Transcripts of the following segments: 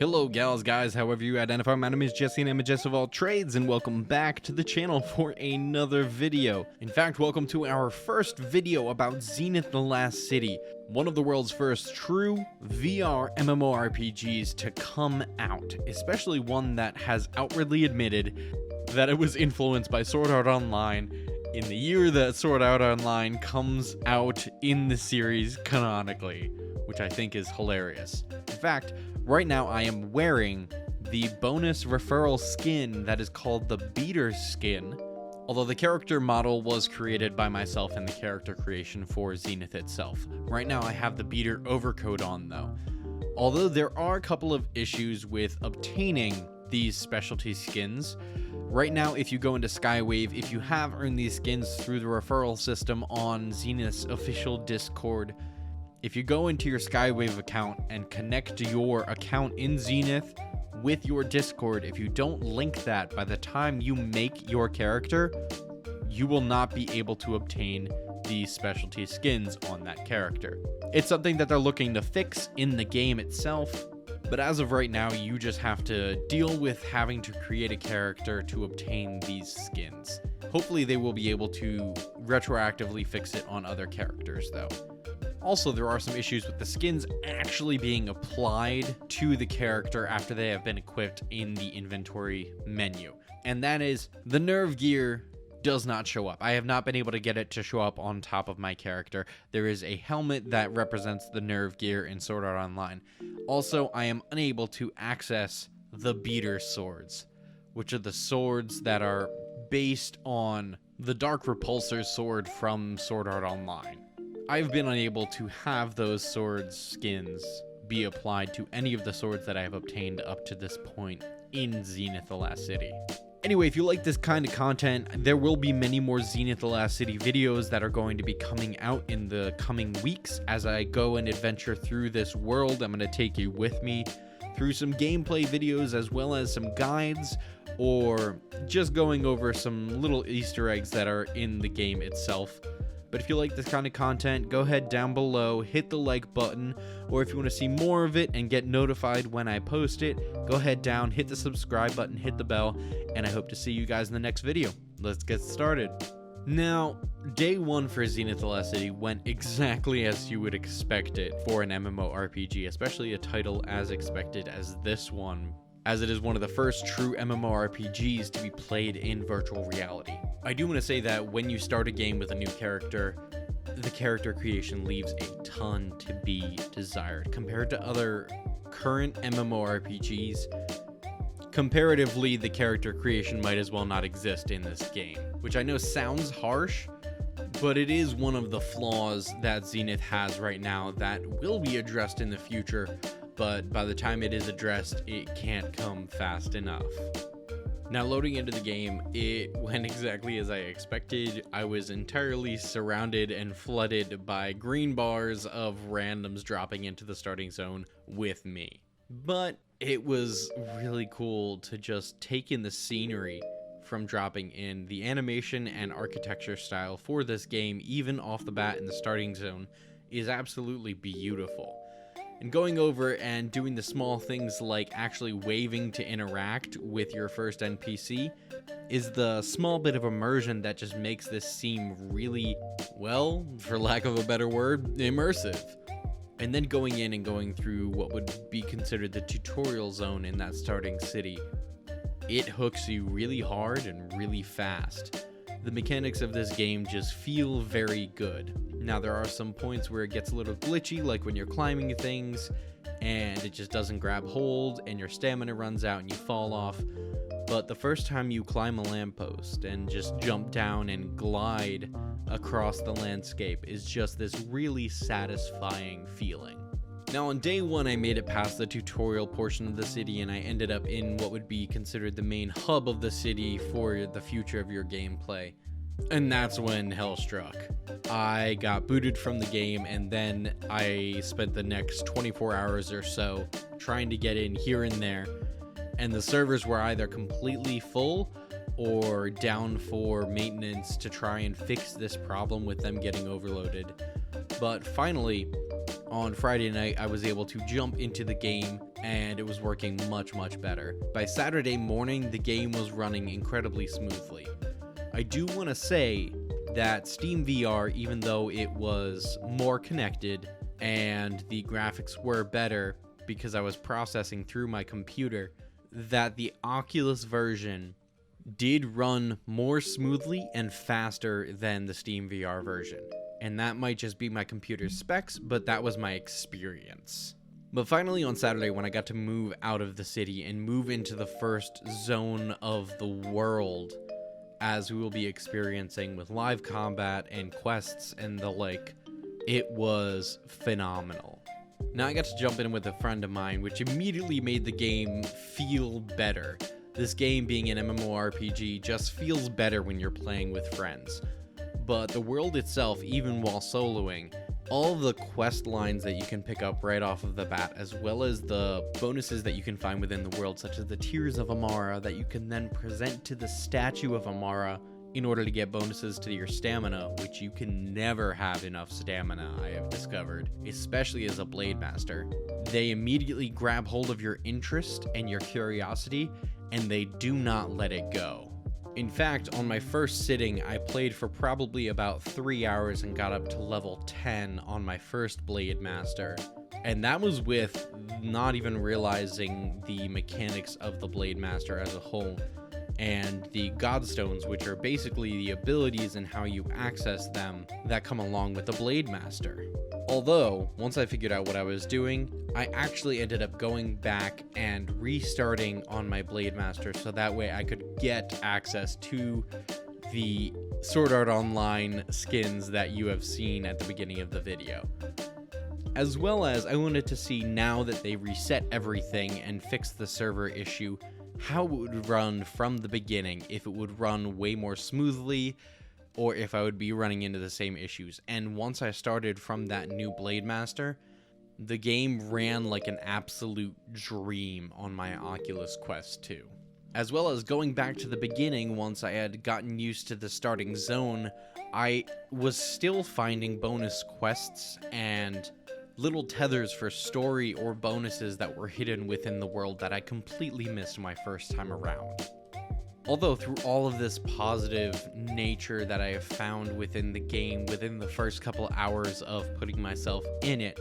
Hello gals, guys, however you identify. My name is Jesse and I'm a Jess of all trades, and welcome back to the channel for another video. In fact, welcome to our first video about Zenith the Last City, one of the world's first true VR MMORPGs to come out, especially one that has outwardly admitted that it was influenced by Sword Art Online in the year that Sword Art Online comes out in the series canonically, which I think is hilarious. In fact, right now I am wearing the bonus referral skin that is called the Beater skin, although the character model was created by myself in the character creation for Zenith itself. Right now I have the Beater overcoat on though. Although there are a couple of issues with obtaining these specialty skins. Right now, if you go into Skywave, if you have earned these skins through the referral system on Zenith's official Discord, if you go into your Skywave account and connect your account in Zenith with your Discord, if you don't link that by the time you make your character, you will not be able to obtain these specialty skins on that character. It's something that they're looking to fix in the game itself, but as of right now, you just have to deal with having to create a character to obtain these skins. Hopefully they will be able to retroactively fix it on other characters though. Also, there are some issues with the skins actually being applied to the character after they have been equipped in the inventory menu. And that is, the nerve gear does not show up. I have not been able to get it to show up on top of my character. There is a helmet that represents the nerve gear in Sword Art Online. Also, I am unable to access the Beater swords, which are the swords that are based on the Dark Repulsor sword from Sword Art Online. I've been unable to have those swords skins be applied to any of the swords that I have obtained up to this point in Zenith the Last City. Anyway, if you like this kind of content, there will be many more Zenith the Last City videos that are going to be coming out in the coming weeks. As I go and adventure through this world, I'm going to take you with me through some gameplay videos as well as some guides, or just going over some little Easter eggs that are in the game itself. But if you like this kind of content, go ahead down below, hit the like button, or if you want to see more of it and get notified when I post it, go ahead down, hit the subscribe button, hit the bell, and I hope to see you guys in the next video. Let's get started. Now, day one for Zenith the Last City went exactly as you would expect it for an MMORPG, especially a title as expected as this one, as it is one of the first true MMORPGs to be played in virtual reality. I do want to say that when you start a game with a new character, the character creation leaves a ton to be desired. Compared to other current MMORPGs, comparatively, the character creation might as well not exist in this game, which I know sounds harsh, but it is one of the flaws that Zenith has right now that will be addressed in the future, but by the time it is addressed, it can't come fast enough. Now, loading into the game, it went exactly as I expected. I was entirely surrounded and flooded by green bars of randoms dropping into the starting zone with me. But it was really cool to just take in the scenery from dropping in. The animation and architecture style for this game, even off the bat in the starting zone, is absolutely beautiful. And going over and doing the small things like actually waving to interact with your first NPC is the small bit of immersion that just makes this seem really, well, for lack of a better word, immersive. And then going in and going through what would be considered the tutorial zone in that starting city, it hooks you really hard and really fast. The mechanics of this game just feel very good. Now, there are some points where it gets a little glitchy, like when you're climbing things and it just doesn't grab hold and your stamina runs out and you fall off. But the first time you climb a lamppost and just jump down and glide across the landscape is just this really satisfying feeling. Now, on day one, I made it past the tutorial portion of the city and I ended up in what would be considered the main hub of the city for the future of your gameplay. And that's when hell struck. I got booted from the game, and then I spent the next 24 hours or so trying to get in here and there, and the servers were either completely full or down for maintenance to try and fix this problem with them getting overloaded. But finally, on Friday night, I was able to jump into the game and it was working much, much better. By Saturday morning, the game was running incredibly smoothly. I do want to say that Steam VR, even though it was more connected and the graphics were better because I was processing through my computer, that the Oculus version did run more smoothly and faster than the Steam VR version. And that might just be my computer specs, but that was my experience. But finally on Saturday, when I got to move out of the city and move into the first zone of the world, as we will be experiencing with live combat and quests and the like, it was phenomenal. Now I got to jump in with a friend of mine, which immediately made the game feel better. This game, being an MMORPG, just feels better when you're playing with friends. But the world itself, even while soloing, all the quest lines that you can pick up right off of the bat, as well as the bonuses that you can find within the world, such as the Tears of Amara that you can then present to the statue of Amara in order to get bonuses to your stamina, which you can never have enough stamina, I have discovered, especially as a Blade Master. They immediately grab hold of your interest and your curiosity, and they do not let it go. In fact, on my first sitting, I played for probably about 3 hours and got up to level 10 on my first Blade Master. And that was with not even realizing the mechanics of the Blade Master as a whole, and the Godstones, which are basically the abilities and how you access them that come along with the Blade Master. Although, once I figured out what I was doing, I actually ended up going back and restarting on my Blade Master so that way I could get access to the Sword Art Online skins that you have seen at the beginning of the video. As well as I wanted to see, now that they reset everything and fixed the server issue, how it would run from the beginning, if it would run way more smoothly, or if I would be running into the same issues. And once I started from that new Blade Master, the game ran like an absolute dream on my Oculus Quest 2. As well as going back to the beginning, once I had gotten used to the starting zone, I was still finding bonus quests and little tethers for story or bonuses that were hidden within the world that I completely missed my first time around. Although through all of this positive nature that I have found within the game, within the first couple hours of putting myself in it,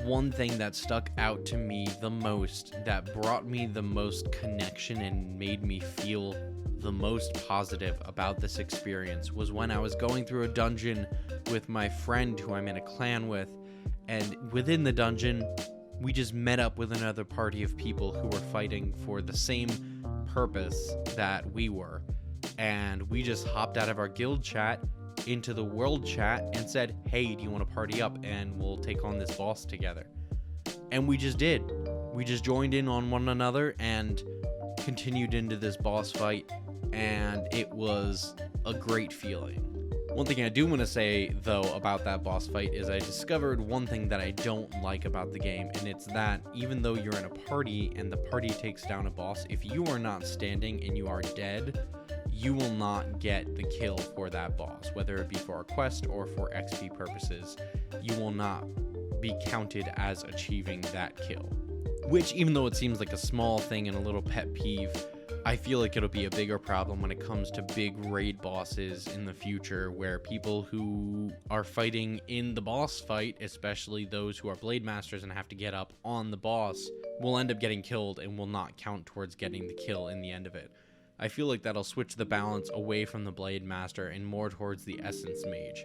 one thing that stuck out to me the most, that brought me the most connection and made me feel the most positive about this experience, was when I was going through a dungeon with my friend who I'm in a clan with, and within the dungeon, we just met up with another party of people who were fighting for the same purpose that we were, and we just hopped out of our guild chat into the world chat and said, hey, do you want to party up and we'll take on this boss together? And we just did. We just joined in on one another and continued into this boss fight, and it was a great feeling. One thing I do want to say, though, about that boss fight is I discovered one thing that I don't like about the game, and it's that even though you're in a party and the party takes down a boss, if you are not standing and you are dead, you will not get the kill for that boss, whether it be for a quest or for XP purposes. You will not be counted as achieving that kill. Which, even though it seems like a small thing and a little pet peeve, I feel like it'll be a bigger problem when it comes to big raid bosses in the future, where people who are fighting in the boss fight, especially those who are Blade Masters and have to get up on the boss, will end up getting killed and will not count towards getting the kill in the end of it. I feel like that'll switch the balance away from the Blade Master and more towards the Essence Mage.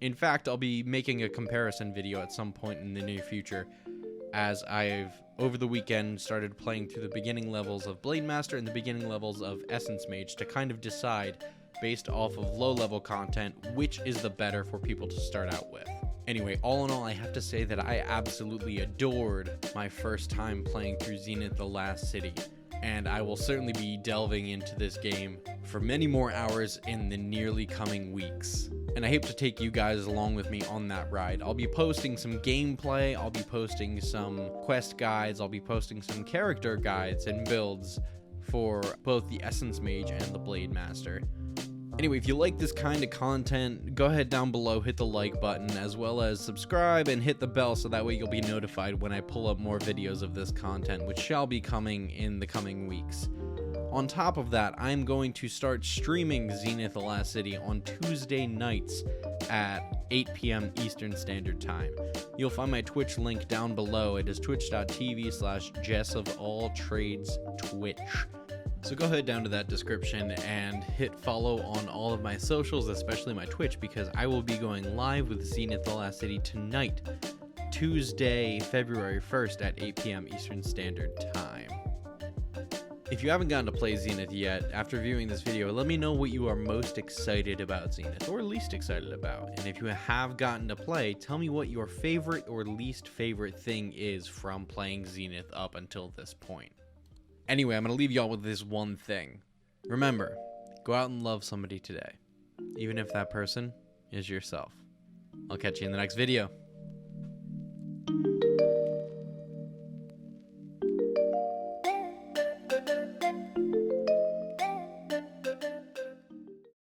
In fact, I'll be making a comparison video at some point in the near future, as I've, over the weekend, started playing through the beginning levels of Blade Master and the beginning levels of Essence Mage to kind of decide, based off of low-level content, which is the better for people to start out with. Anyway, all in all, I have to say that I absolutely adored my first time playing through Zenith the Last City, and I will certainly be delving into this game for many more hours in the nearly coming weeks. And I hope to take you guys along with me on that ride. I'll be posting some gameplay, I'll be posting some quest guides, I'll be posting some character guides and builds for both the Essence Mage and the Blade Master. Anyway, if you like this kind of content, go ahead down below, hit the like button, as well as subscribe and hit the bell so that way you'll be notified when I pull up more videos of this content, which shall be coming in the coming weeks. On top of that, I'm going to start streaming Zenith: The Last City on Tuesday nights at 8 p.m. Eastern Standard Time. You'll find my Twitch link down below. It is twitch.tv/JessOfArCades Twitch. So go ahead down to that description and hit follow on all of my socials, especially my Twitch, because I will be going live with Zenith: The Last City tonight, Tuesday, February 1st at 8 p.m. Eastern Standard Time. If you haven't gotten to play Zenith yet, after viewing this video, let me know what you are most excited about Zenith, or least excited about. And if you have gotten to play, tell me what your favorite or least favorite thing is from playing Zenith up until this point. Anyway, I'm going to leave y'all with this one thing. Remember, go out and love somebody today, even if that person is yourself. I'll catch you in the next video.